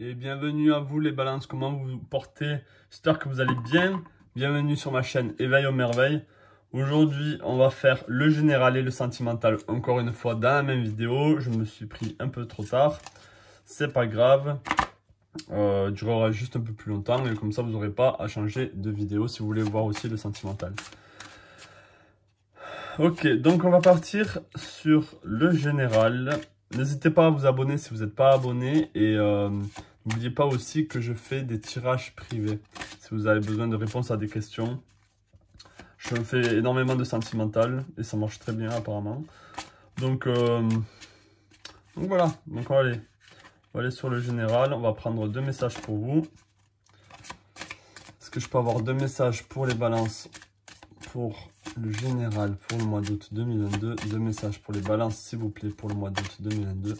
Et bienvenue à vous les balances, comment vous vous portez? J'espère que vous allez bien. Bienvenue sur ma chaîne Éveil aux merveilles. Aujourd'hui, on va faire le général et le sentimental encore une fois dans la même vidéo. Je me suis pris un peu trop tard. C'est pas grave. Durera juste un peu plus longtemps et comme ça vous n'aurez pas à changer de vidéo si vous voulez voir aussi le sentimental. Ok, donc on va partir sur le général. N'hésitez pas à vous abonner si vous n'êtes pas abonné et n'oubliez pas aussi que je fais des tirages privés si vous avez besoin de réponses à des questions. Je fais énormément de sentimental et ça marche très bien apparemment. Donc voilà, donc on va aller sur le général. On va prendre 2 messages pour vous. Est-ce que je peux avoir 2 messages pour les balances pour le général pour le mois d'août 2022, 2 messages pour les balances s'il vous plaît pour le mois d'août 2022.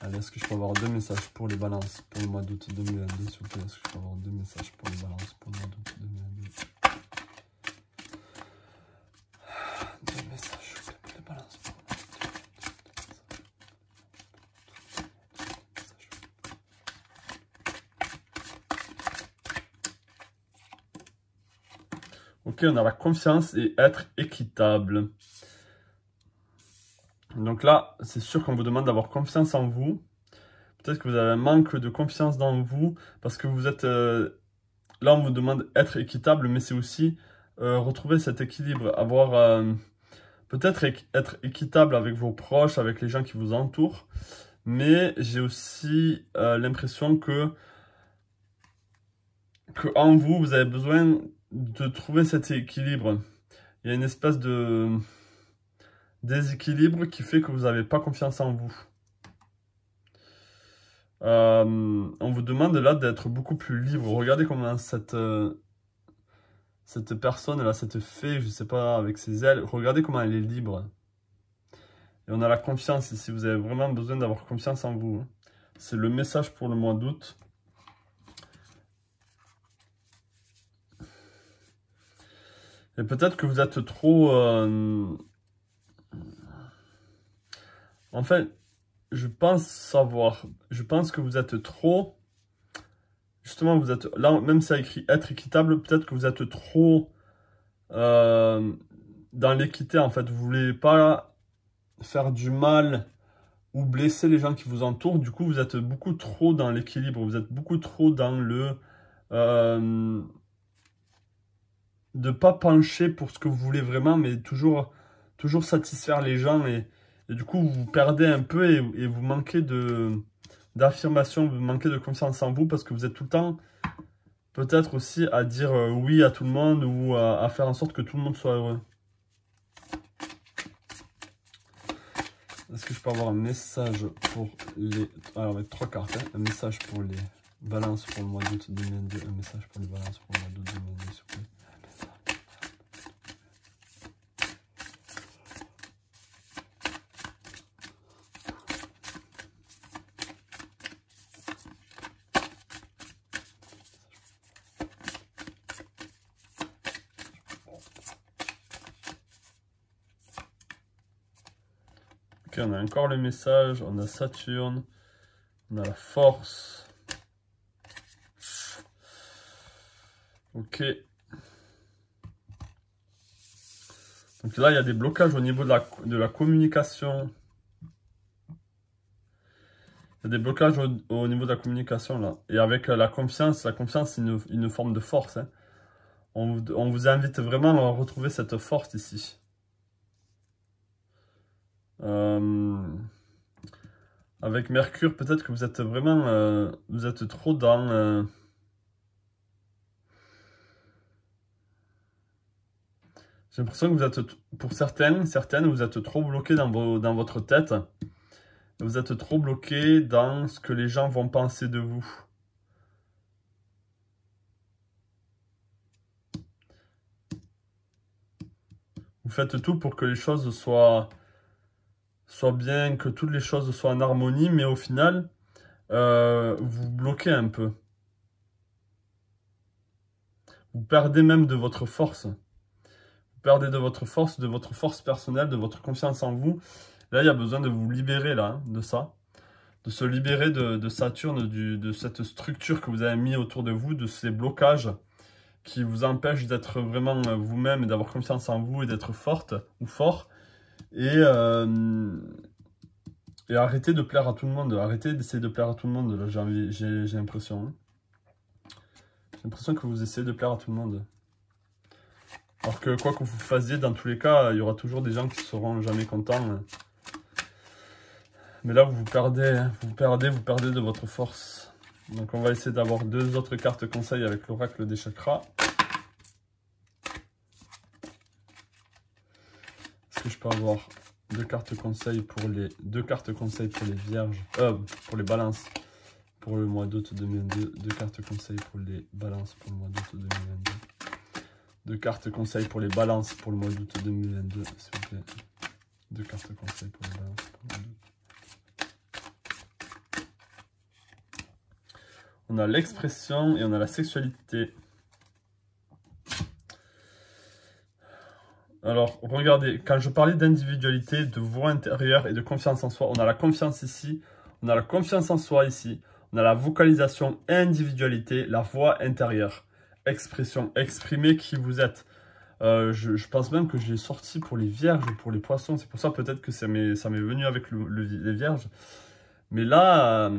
Allez, est-ce que je peux avoir 2 messages pour les balances pour le mois d'août 2022 s'il vous plaît? Est-ce que je peux avoir 2 messages pour les balances pour le mois d'août 2022? 2 messages pour les balances pour le mois d'août. Ok, on a la confiance et être équitable. Donc là, c'est sûr qu'on vous demande d'avoir confiance en vous. Peut-être que vous avez un manque de confiance dans vous parce que vous êtes... là, on vous demande d'être équitable, mais c'est aussi retrouver cet équilibre. Avoir... peut-être être équitable avec vos proches, avec les gens qui vous entourent. Mais j'ai aussi l'impression que en vous, vous avez besoin de trouver cet équilibre. Il y a une espèce de déséquilibre qui fait que vous n'avez pas confiance en vous. On vous demande là d'être beaucoup plus libre. Regardez comment cette personne là, cette fée, je sais pas, avec ses ailes, regardez comment elle est libre. Et on a la confiance ici. Vous avez vraiment besoin d'avoir confiance en vous. C'est le message pour le mois d'août. Et peut-être que vous êtes trop... En fait, je pense savoir. Je pense que vous êtes trop... Justement, vous êtes... Là, même si ça écrit être équitable, peut-être que vous êtes trop... dans l'équité, en fait. Vous voulez pas faire du mal ou blesser les gens qui vous entourent. Du coup, vous êtes beaucoup trop dans l'équilibre. Vous êtes beaucoup trop dans le... de pas pencher pour ce que vous voulez vraiment, mais toujours satisfaire les gens. Et du coup, vous perdez un peu et vous manquez d'affirmation, vous manquez de confiance en vous parce que vous êtes tout le temps peut-être aussi à dire oui à tout le monde ou à faire en sorte que tout le monde soit heureux. Est-ce que je peux avoir un message pour les... Alors avec 3 cartes, hein. Un message pour les balances pour le mois d'août 2022, un message pour les balances pour le mois d'août 2022, s'il vous plaît. Ok, on a encore le message, on a Saturne, on a la force. Ok. Donc là, il y a des blocages au niveau de la communication. Il y a des blocages au niveau de la communication là. Et avec la confiance c'est une forme de force. Hein. On vous invite vraiment à retrouver cette force ici. Avec Mercure, peut-être que vous êtes vraiment... vous êtes trop dans... J'ai l'impression que vous êtes, pour certaines, vous êtes trop bloqué dans votre tête. Vous êtes trop bloqué dans ce que les gens vont penser de vous. Vous faites tout pour que les choses soient bien, que toutes les choses soient en harmonie, mais au final, vous bloquez un peu. Vous perdez même de votre force. Vous perdez de votre force personnelle, de votre confiance en vous. Là, il y a besoin de vous libérer là, de ça. de se libérer de Saturne, de cette structure que vous avez mis autour de vous, de ces blocages qui vous empêchent d'être vraiment vous-même et d'avoir confiance en vous et d'être forte ou fort. Et arrêtez de plaire à tout le monde, arrêtez d'essayer de plaire à tout le monde, là, j'ai l'impression. Hein. J'ai l'impression que vous essayez de plaire à tout le monde. Alors que quoi que vous fassiez, dans tous les cas, il y aura toujours des gens qui seront jamais contents. Mais là, vous perdez, hein. Vous perdez de votre force. Donc on va essayer d'avoir 2 autres cartes conseils avec l'oracle des chakras. Est-ce que je peux avoir 2 cartes conseils pour les vierges, pour les balances pour le mois d'août 2022. 2 cartes conseils pour les balances pour le mois d'août 2022. 2 cartes conseils pour les balances pour le mois d'août 2022, s'il vous plaît. 2 cartes conseils pour les balances pour le mois d'août. On a l'expression et on a la sexualité. Alors, regardez, quand je parlais d'individualité, de voix intérieure et de confiance en soi, on a la confiance ici, on a la confiance en soi ici, on a la vocalisation, individualité, la voix intérieure, expression, exprimer qui vous êtes. Je pense même que j'ai sorti pour les vierges ou pour les poissons, c'est pour ça peut-être que ça m'est venu avec les vierges. Mais là,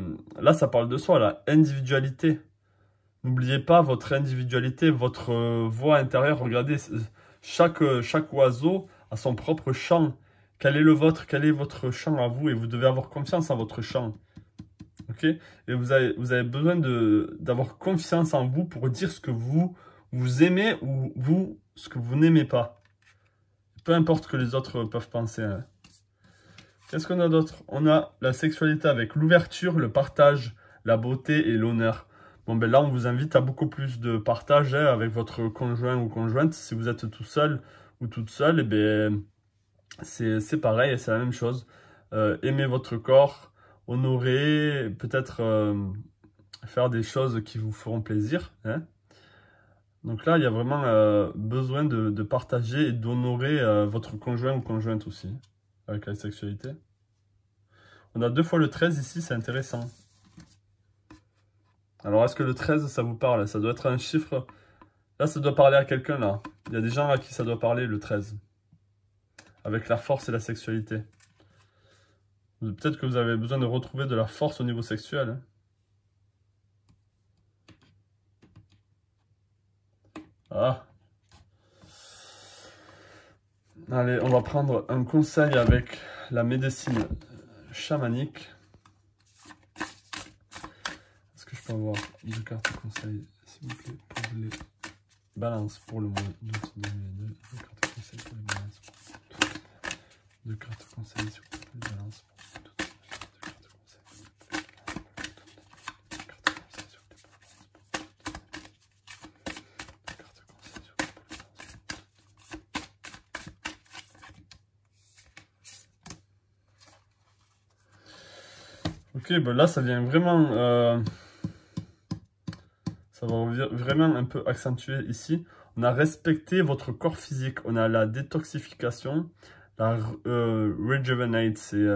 ça parle de soi, la individualité. N'oubliez pas votre individualité, votre voix intérieure. Regardez, chaque oiseau a son propre chant. Quel est le vôtre? Quel est votre chant à vous? Et vous devez avoir confiance en votre chant. Ok? Et vous avez besoin d'avoir confiance en vous pour dire ce que vous aimez ou ce que vous n'aimez pas. Peu importe ce que les autres peuvent penser. Hein. Qu'est-ce qu'on a d'autre? On a la sexualité avec l'ouverture, le partage, la beauté et l'honneur. Bon, ben là, on vous invite à beaucoup plus de partage hein, avec votre conjoint ou conjointe. Si vous êtes tout seul ou toute seule, eh ben, c'est pareil, c'est la même chose. Aimer votre corps, honorer, peut-être faire des choses qui vous feront plaisir. Hein. Donc là, il y a vraiment besoin de partager et d'honorer votre conjoint ou conjointe aussi. Avec la sexualité. On a 2 fois le 13 ici, c'est intéressant. Alors, est-ce que le 13, ça vous parle? Ça doit être un chiffre. Là, ça doit parler à quelqu'un, là. Il y a des gens à qui ça doit parler, le 13. Avec la force et la sexualité. Peut-être que vous avez besoin de retrouver de la force au niveau sexuel. Hein. Ah. Allez, on va prendre un conseil avec la médecine chamanique. Est-ce que je peux avoir 2 cartes conseils, s'il vous plaît, pour les balances pour le mois d'août 2022? 2 cartes conseils pour les balances. 2 cartes conseils, s'il vous plaît, pour les balances. 2 cartes conseils, s'il vous plaît, pour les balances. Ok, ben là ça vient vraiment, ça va vraiment un peu accentuer ici. On a respecté votre corps physique, on a la détoxification, la rejuvenate, c'est,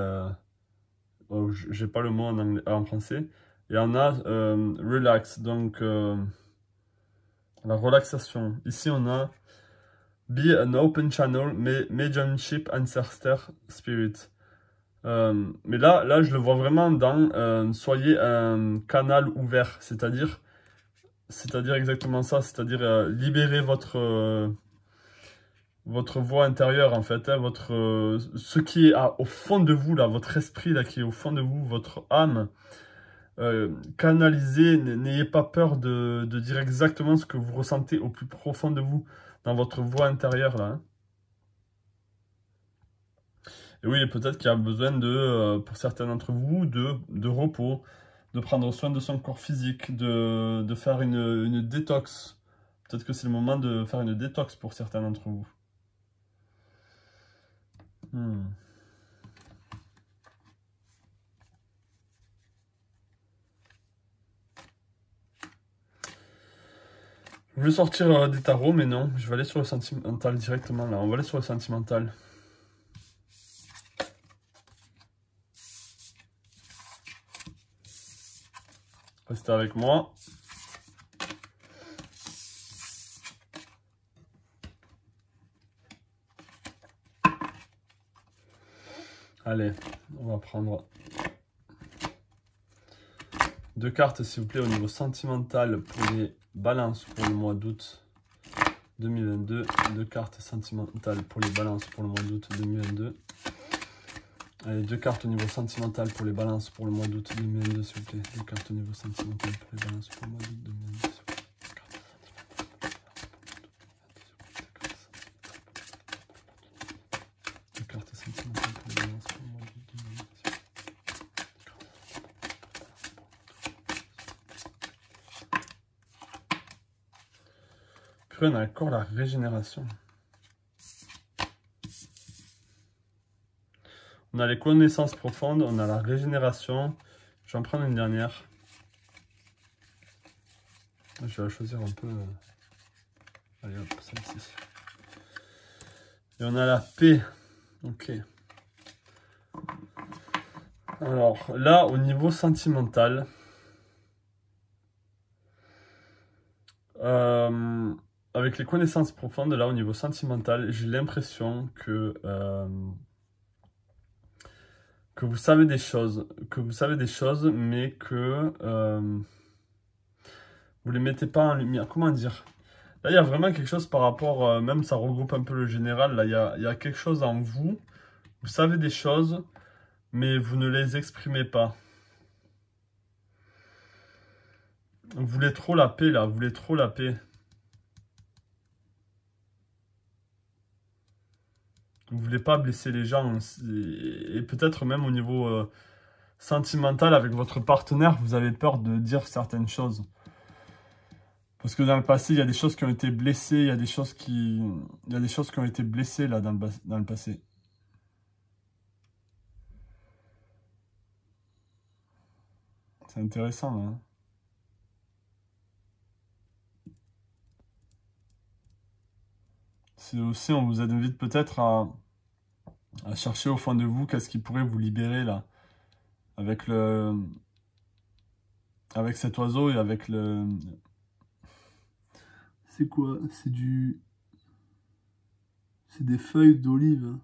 oh, j'ai pas le mot en anglais, en français, et on a relax, donc la relaxation. Ici on a be an open channel, mediumship, ancestor spirit. Mais là, je le vois vraiment dans soyez un canal ouvert, c'est-à-dire exactement ça, c'est-à-dire libérer votre voix intérieure en fait, hein, ce qui est au fond de vous, là, votre esprit là, qui est au fond de vous, votre âme, canalisez, n'ayez pas peur de dire exactement ce que vous ressentez au plus profond de vous, dans votre voix intérieure là. Hein. Et oui, peut-être qu'il y a besoin pour certains d'entre vous, de repos, de prendre soin de son corps physique, de faire une détox. Peut-être que c'est le moment de faire une détox pour certains d'entre vous. Je voulais sortir des tarots, mais non, je vais aller sur le sentimental directement là. On va aller sur le sentimental. Restez avec moi. Allez, on va prendre 2 cartes, s'il vous plaît, au niveau sentimental pour les balances pour le mois d'août 2022. 2 cartes sentimentales pour les balances pour le mois d'août 2022. Allez, 2 cartes au niveau sentimental pour les balances pour le mois d'août 2022, s'il vous plaît. 2 cartes au niveau sentimental pour les balances pour le mois d'août 2022, s'il vous plaît. Carte sentimentale pour les balances pour le mois d'août 2022. Puis on a encore la régénération. On a les connaissances profondes, on a la régénération. Je vais en prendre une dernière. Je vais la choisir un peu. Allez hop, celle-ci. Et on a la paix. Ok. Alors là, au niveau sentimental, avec les connaissances profondes, là au niveau sentimental, j'ai l'impression que vous savez des choses, mais que vous les mettez pas en lumière. Comment dire? Là, il y a vraiment quelque chose par rapport, même ça regroupe un peu le général. Là, il y a quelque chose en vous. Vous savez des choses, mais vous ne les exprimez pas. Vous voulez trop la paix, là. Vous voulez trop la paix. Vous voulez pas blesser les gens. Et peut-être même au niveau sentimental, avec votre partenaire, vous avez peur de dire certaines choses. Parce que dans le passé, il y a des choses qui ont été blessées, il y a des choses qui ont été blessées là dans le passé. C'est intéressant, hein. C'est aussi, on vous invite peut-être à chercher au fond de vous qu'est-ce qui pourrait vous libérer là. Avec cet oiseau et avec le... C'est quoi? C'est des feuilles d'olive.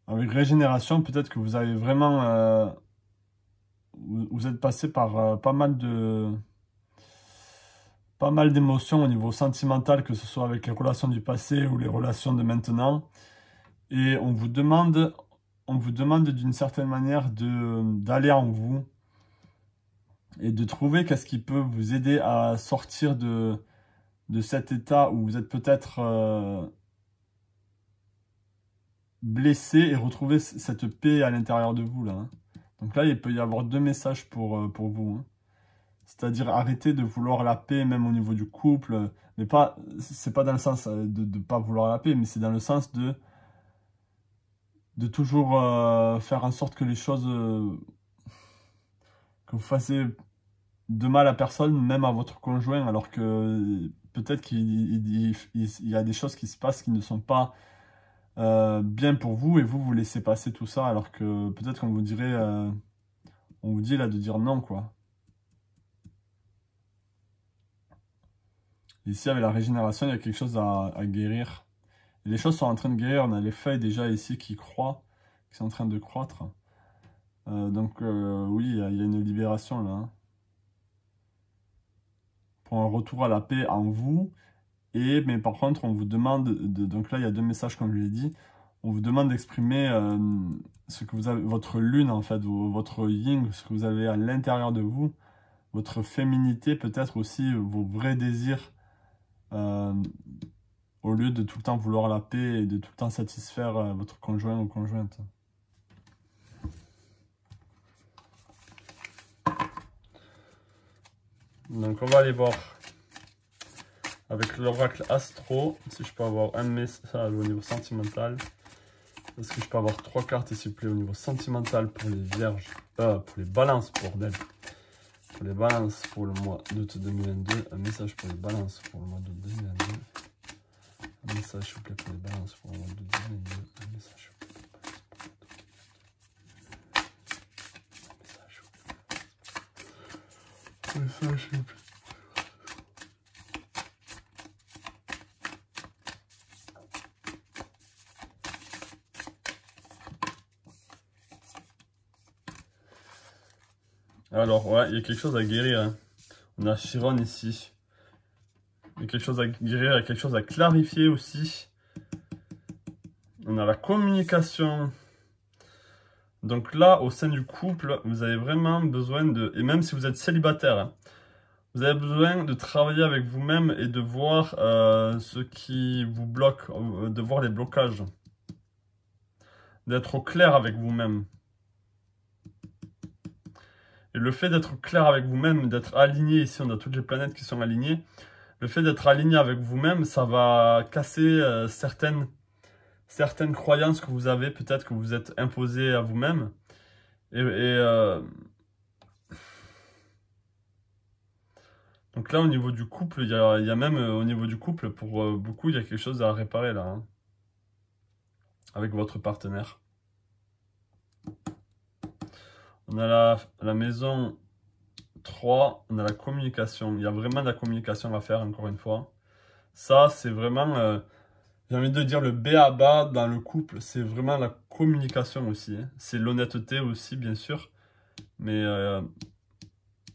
Avec régénération, peut-être que vous avez vraiment... vous êtes passé par pas mal d'émotions au niveau sentimental, que ce soit avec les relations du passé ou les relations de maintenant. Et on vous demande d'une certaine manière d'aller en vous et de trouver qu'est-ce qui peut vous aider à sortir de cet état où vous êtes peut-être blessé et retrouver cette paix à l'intérieur de vous là, hein. Donc là, il peut y avoir 2 messages pour vous, hein. C'est-à-dire arrêter de vouloir la paix même au niveau du couple, mais pas, c'est pas dans le sens de ne pas vouloir la paix, mais c'est dans le sens de toujours faire en sorte que les choses, que vous fassiez de mal à personne, même à votre conjoint, alors que peut-être qu'il y a des choses qui se passent qui ne sont pas bien pour vous, et vous laissez passer tout ça, alors que peut-être qu'on vous dirait, on vous dit là de dire non, quoi. Ici, avec la régénération, il y a quelque chose à guérir. Et les choses sont en train de guérir. On a les feuilles déjà ici qui croient, qui sont en train de croître. Donc oui, il y a une libération là, hein. Pour un retour à la paix en vous. Mais par contre, on vous demande, donc là, il y a 2 messages comme je l'ai dit. On vous demande d'exprimer ce que vous avez, votre lune en fait, votre yin, ce que vous avez à l'intérieur de vous. Votre féminité, peut-être aussi vos vrais désirs. Au lieu de tout le temps vouloir la paix et de tout le temps satisfaire votre conjoint ou conjointe. Donc on va aller voir avec l'oracle astro, si je peux avoir un message au niveau sentimental. Est-ce que je peux avoir 3 cartes s'il vous plaît au niveau sentimental pour les vierges, pour les balances, bordel. Pour les balances pour le mois d'août 2022, un message pour les balances pour le mois d'août 2022. Un message s'il vous plaît pour les balances pour le mois d'août 2022. Un message s'il vous plaît pour les balances pour le mois d'août 2022. Alors, ouais, il y a quelque chose à guérir. Hein. On a Chiron ici. Il y a quelque chose à guérir, il y a quelque chose à clarifier aussi. On a la communication. Donc là, au sein du couple, vous avez vraiment besoin de... Et même si vous êtes célibataire, hein, vous avez besoin de travailler avec vous-même et de voir ce qui vous bloque, de voir les blocages. D'être au clair avec vous-même. Et le fait d'être clair avec vous-même, d'être aligné, ici on a toutes les planètes qui sont alignées, le fait d'être aligné avec vous-même, ça va casser certaines croyances que vous avez, peut-être que vous êtes imposées à vous-même. Donc là, au niveau du couple, il y a même au niveau du couple, pour beaucoup, il y a quelque chose à réparer là, hein, avec votre partenaire. On a la maison 3, on a la communication. Il y a vraiment de la communication à faire, encore une fois. Ça, c'est vraiment, j'ai envie de dire, le b à bas dans le couple. C'est vraiment la communication aussi. Hein. C'est l'honnêteté aussi, bien sûr. Mais là,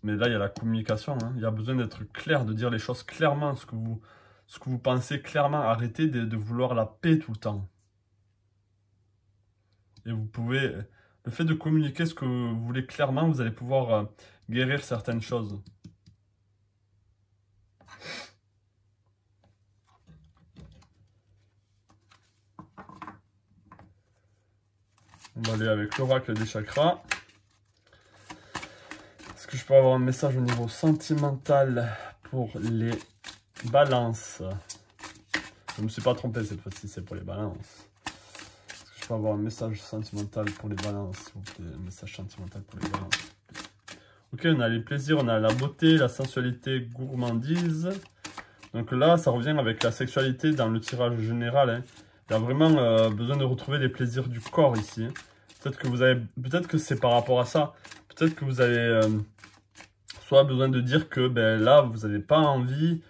il y a la communication. Hein. Il y a besoin d'être clair, de dire les choses clairement, ce que vous pensez clairement. Arrêtez de vouloir la paix tout le temps. Et vous pouvez... Le fait de communiquer ce que vous voulez clairement, vous allez pouvoir guérir certaines choses. On va aller avec l'oracle des chakras. Est-ce que je peux avoir un message au niveau sentimental pour les balances? Je ne me suis pas trompé cette fois-ci, c'est pour les balances. Je peux avoir un message sentimental pour les balances, s'il vous plaît. Un message sentimental pour les balances. Ok, on a les plaisirs, on a la beauté, la sensualité, gourmandise. Donc là, ça revient avec la sexualité dans le tirage général. Hein. Il y a vraiment besoin de retrouver les plaisirs du corps ici. Hein. Peut-être que c'est par rapport à ça. Peut-être que vous avez soit besoin de dire que ben, là, vous n'avez pas envie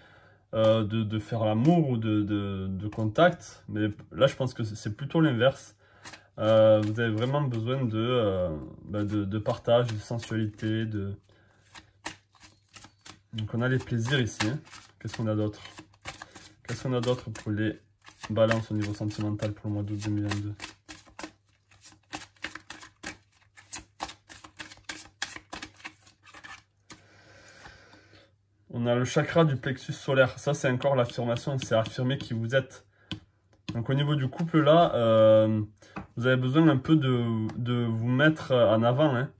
de faire l'amour ou de contact. Mais là, je pense que c'est plutôt l'inverse. Vous avez vraiment besoin de partage, de sensualité. Donc on a les plaisirs ici. Hein. Qu'est-ce qu'on a d'autre? Qu'est-ce qu'on a d'autre pour les balances au niveau sentimental pour le mois d'août 2022? On a le chakra du plexus solaire. Ça, c'est encore l'affirmation. C'est affirmer qui vous êtes. Donc au niveau du couple là, vous avez besoin un peu de vous mettre en avant. Hein.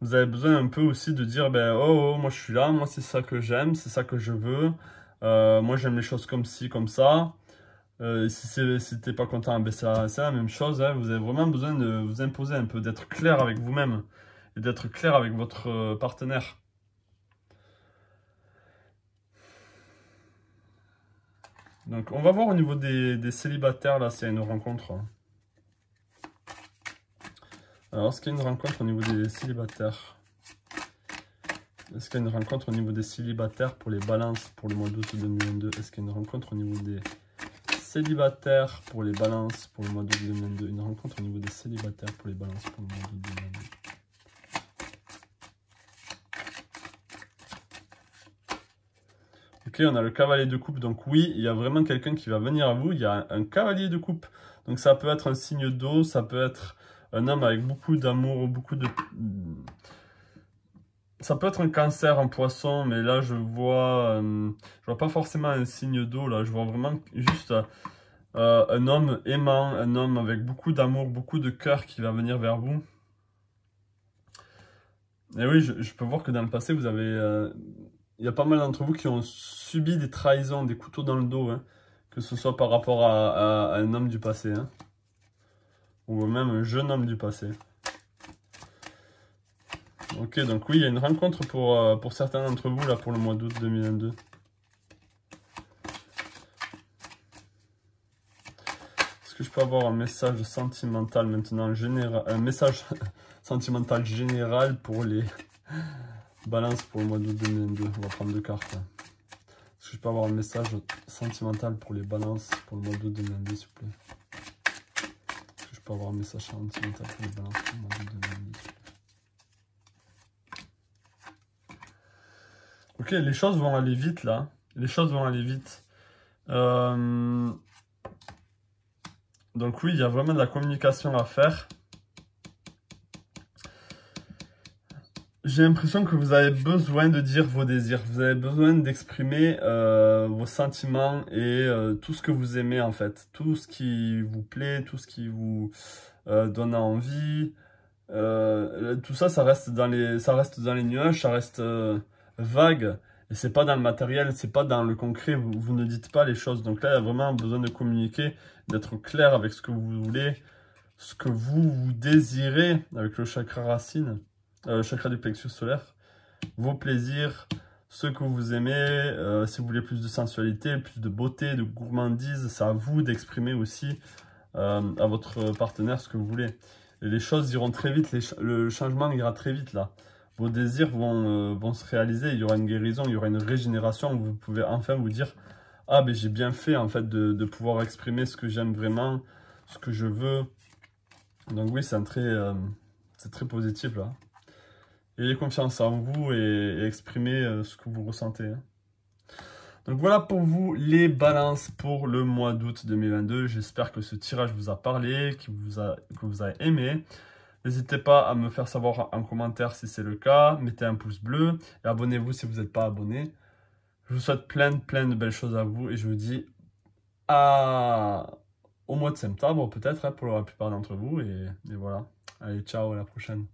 Vous avez besoin un peu aussi de dire, ben, oh, moi je suis là, moi c'est ça que j'aime, c'est ça que je veux. Moi j'aime les choses comme ci, comme ça. Si t'es pas content, ben, c'est la même chose. Hein. Vous avez vraiment besoin de vous imposer un peu, d'être clair avec vous-même et d'être clair avec votre partenaire. Donc, on va voir au niveau des célibataires, là, s'il y a une rencontre. Alors, est-ce qu'il y a une rencontre au niveau des célibataires? Est-ce qu'il y a une rencontre au niveau des célibataires pour les balances pour le mois d'août 2022? Est-ce qu'il y a une rencontre au niveau des célibataires pour les balances pour le mois d'août 2022? Une rencontre au niveau des célibataires pour les balances pour le mois d'août 2022. Ok, on a le cavalier de coupe. Donc oui, il y a vraiment quelqu'un qui va venir à vous. Il y a un cavalier de coupe. Donc ça peut être un signe d'eau, ça peut être un homme avec beaucoup d'amour, beaucoup de... Ça peut être un cancer, un poisson, mais là je vois pas forcément un signe d'eau. Là, je vois vraiment juste un homme aimant, un homme avec beaucoup d'amour, beaucoup de cœur qui va venir vers vous. Et oui, je peux voir que dans le passé, vous avez... il y a pas mal d'entre vous qui ont subi des trahisons, des couteaux dans le dos, hein, que ce soit par rapport à un homme du passé, hein, ou même un jeune homme du passé. Ok, donc oui, il y a une rencontre pour certains d'entre vous, là, pour le mois d'août 2022. Est-ce que je peux avoir un message sentimental maintenant, un message sentimental général pour les Balance pour le mois d'août 2022. On va prendre 2 cartes. Là. Est-ce que je peux avoir un message sentimental pour les balances pour le mois d'août 2022, s'il vous plaît? Est-ce que je peux avoir un message sentimental pour les balances pour le mois d'août 2022, s'il vous plaît? Ok, les choses vont aller vite là. Les choses vont aller vite. Donc oui, il y a vraiment de la communication à faire. J'ai l'impression que vous avez besoin de dire vos désirs. Vous avez besoin d'exprimer vos sentiments et tout ce que vous aimez en fait. Tout ce qui vous plaît, tout ce qui vous donne envie. Tout ça, ça reste dans les nuages, ça reste vague. Et c'est pas dans le matériel, c'est pas dans le concret. Vous ne dites pas les choses. Donc là, il y a vraiment besoin de communiquer, d'être clair avec ce que vous voulez, ce que vous désirez avec le chakra racine. Chakra du plexus solaire, vos plaisirs, ce que vous aimez, si vous voulez plus de sensualité, plus de beauté, de gourmandise, c'est à vous d'exprimer aussi à votre partenaire ce que vous voulez. Et les choses iront très vite, le changement ira très vite là. Vos désirs vont se réaliser, il y aura une guérison, il y aura une régénération, où vous pouvez enfin vous dire « Ah ben j'ai bien fait en fait de pouvoir exprimer ce que j'aime vraiment, ce que je veux. » Donc oui, c'est très positif là. Ayez confiance en vous et exprimez ce que vous ressentez. Donc voilà pour vous les balances pour le mois d'août 2022. J'espère que ce tirage vous a parlé, que vous avez aimé. N'hésitez pas à me faire savoir en commentaire si c'est le cas. Mettez un pouce bleu et abonnez-vous si vous n'êtes pas abonné. Je vous souhaite plein de belles choses à vous et je vous dis au mois de septembre peut-être pour la plupart d'entre vous. Et voilà. Allez, ciao, à la prochaine.